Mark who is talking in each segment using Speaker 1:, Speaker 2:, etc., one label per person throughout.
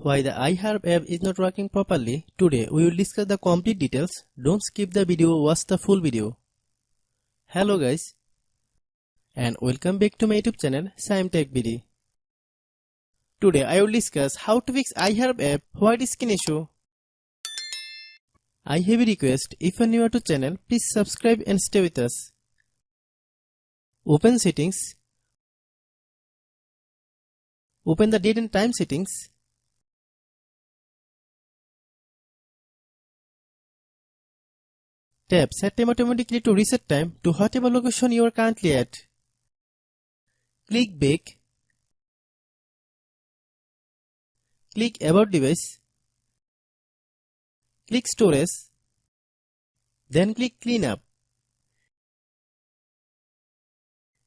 Speaker 1: Why the iHerb app is not working properly. Today we will discuss the complete details. Don't skip the video, watch the full video. Hello guys and welcome back to my YouTube channel Shaem Tech BD. Today I will discuss how to fix iHerb app white screen issue. I have a request, if you are new to channel, please subscribe and stay with us. Open settings. Open the date and time settings. Tap Set Time automatically to reset time to whatever location you are currently at. Click Back. Click About Device. Click Storage. Then click Clean Up.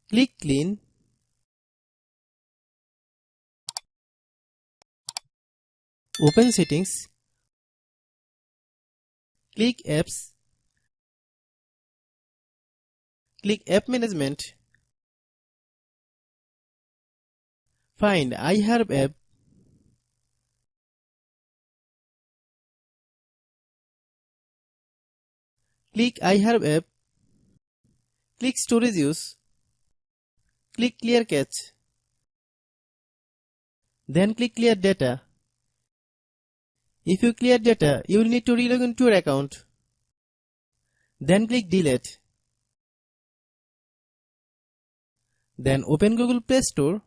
Speaker 1: Click Clean. Open Settings. Click Apps. Click App Management. Find iHerb app. Click iHerb app. Click Storage Use. Click Clear Cache. Then click Clear Data. If you clear data, you will need to relog into your account. Then click Delete. Then open Google Play Store.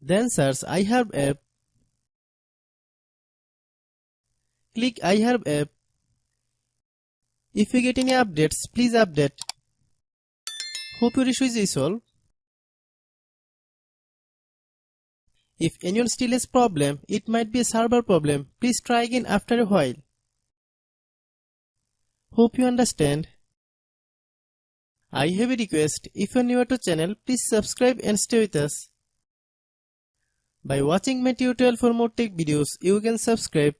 Speaker 1: Then search iHerb app. Click iHerb app. If you get any updates, please update. Hope your issue is resolved. If anyone still has problem, it might be a server problem. Please try again after a while. Hope you understand. I have a request. If you are new to channel, please subscribe and stay with us. By watching my tutorial for more tech videos, you can subscribe.